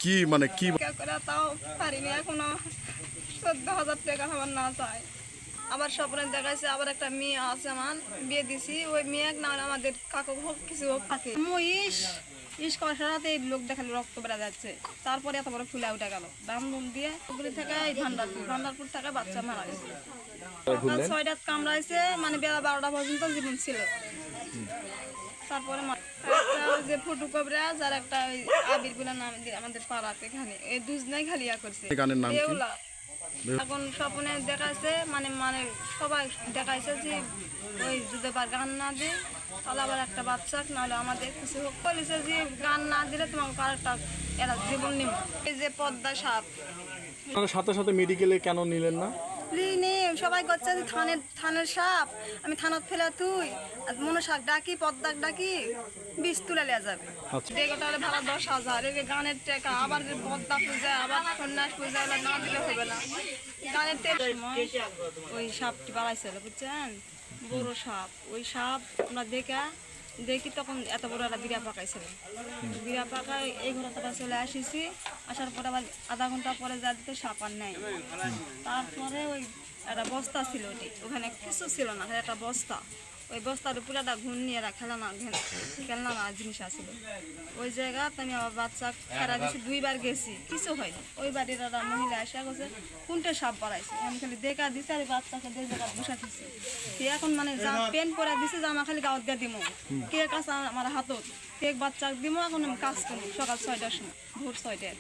কি তাও পারিনি এখনো 14,000 টাকা আমার না চাই। আবার স্বপ্নে দেখাইছে আবার একটা মেয়ে আছে আমার, বিয়ে দিছি। ওই মেয়ে না আমাদের কাকু হোক কিছু হোক থাকে ইস করার সাথে এই লোক দেখালে রক্ত বেড়া যাচ্ছে। তারপরে এত বড় ফুলে উঠে গেল দাম দিয়ে ওগুলি থেকে এই ভান্ডারপুর থেকে বাচ্চা মারা গেছে। 6 রাত কামড়াইছে, মানে বেলা 12টা পর্যন্ত জীবন ছিল। তারপরে যে ফুটু কবিরাজ আর একটা আবির বলে নাম দিয়ে আমাদের পাড়াতে এখানে এই দুজনেই খালিয়া করছে। এখন স্বপ্নে দেখাইছে মানে সবাই দেখাইছে যে ওই যদি গান না দিই তাহলে আবার একটা বাচ্চা নাহলে আমাদের কিছু হোক। বলেছে যে গান না দিলে তোমাকে আরেকটা এরা জীবন নিব। এই যে পদ্মা সাপ সাথে সাথে মেডিকেলে কেন নিলেন না? সবাই করছে যে থানের সাপ, আমি থানত ফেলে তুই মনে শাক ডাকি পদ্মা ডাকি বিষ তুলে নেওয়া যাবে। এগোটা হলে ভাড়া 10,000, এই গানের টাকা আবার পদ্মা পূজা আবার সন্ন্যাস পূজা না দিলে হবে না। গানের সময় ওই সাপটি বাড়াইছিল বুঝছেন, বড় সাপ। ওই সাপ আমরা দেখি তখন এত বড় একটা বিড়া পাকাইছিল। বিড়া পাকায় এই ঘোড়াটা চলে আসিছি, আসার পরে আবার আধা ঘন্টা পরে যা দিতে সাপ আর নেই। তারপরে ওই একটা বস্তা ছিল, ওখানে কিছু ছিল না, একটা বস্তা। ওই বস্তার উপরে একটা ঘুণ নিয়ে খেলনা জিনিস আছিল। ওই জায়গাতে আমি আবার বাচ্চা খেলা দিয়েছি, 2বার গেছি, কিছু হয়নি। ওই বাড়ির একটা মহিলা এসে গেছে কোনটা সাপ বাড়াইছে, আমি খালি দেখা দিচ্ছি আর বাচ্চাকে যে জায়গা বসা দিচ্ছি। এখন মানে যা পেন পরে দিছে যে আমার খালি গাঁত দিয়ে দিব কেক আছে আমার হাতত, কেক বাচ্চা দিব। এখন আমি কাজ করি সকাল 6টার সময়, ভোর 6টায়।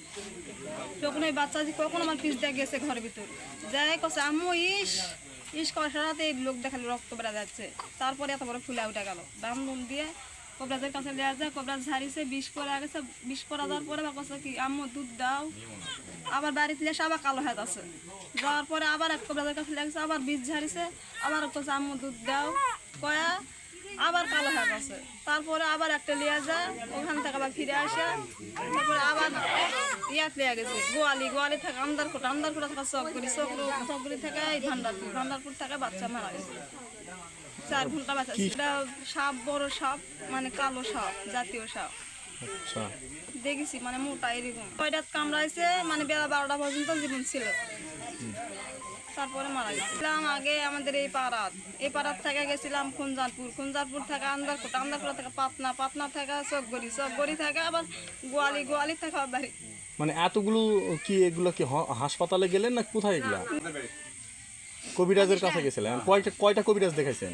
তখন ওই বাচ্চা কখন আমার পিস দিয়ে গেছে ঘরের ভিতর, যাই কছে আম্মু ইস করার সাথে এই লোক দেখালে রক্ত বেড়া যাচ্ছে। তারপরে এত বড় ফুলে উঠে গেল দাম দিয়ে কবরাজের কাছে দেওয়া যায়। কবরাজ ঝাড়িছে, বিষ পরে গেছে। বিষ পরা যাওয়ার পরে বলছে কি আম্মু দুধ দাও। আবার বাড়িতে এসে আবার কালো হাত আছে, যাওয়ার পরে আবার এক কবরাজের কাছে লেগেছে, আবার বিষ ঝাড়িছে। আবার বলছে আম্মু দুধ দাও কয়া আবার কালো হাত আছে। তারপরে আবার একটা লিয়া যায়, ওখান থেকে আবার ফিরে আসে। তারপরে আবার ইয়াত লিয়া গেছে গোয়ালি থেকে আন্দারকোটা থেকে চকগুড়ি থেকে এই ভান্ডারপুর থেকে বাচ্চা মারা গেছে। 4 ঘন্টা বাচ্চা। সেটা সাপ, বড় সাপ, মানে কালো সাপ, জাতীয় সাপ দেখেছি, মানে মোটা এরকম। 6 রাত কামড়াইছে, মানে বেলা 12টা পর্যন্ত জীবন ছিল। তারপরে মারা গেছিলাম আগে আমাদের এই পাড়াত থেকে গেছিলাম খুঞ্জারপুর থেকে আন্দারকোটা থেকে পাটনা থেকে চকগড়ি থেকে আবার গোয়ালি থেকে বাড়ি। মানে এতগুলো কি এগুলো কি হাসপাতালে গেলেন না কোথায় এগুলা? কবিরাজের কাছে গেছিলেন? কয়টা কবিরাজ দেখাইছেন?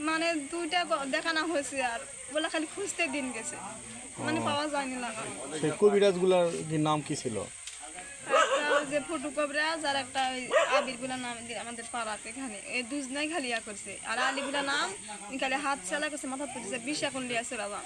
মানে 2টা দেখানো হয়েছে, আর বলে খালি খুঁজতে দিন গেছে, মানে পাওয়া যায়নি লাগা। সেই কবিরাজগুলার নাম কি ছিল? যে ফুটু কবিরাজ আর একটা আবির বলে নাম দিয়ে আমাদের পাড়াতে এখানে এই দুজনেই খালিয়া করছে। আর আলী বলে নাম খালি হাত চালা করছে, মাথা তুলছে, 20 এখন লিয়াছে বাবা।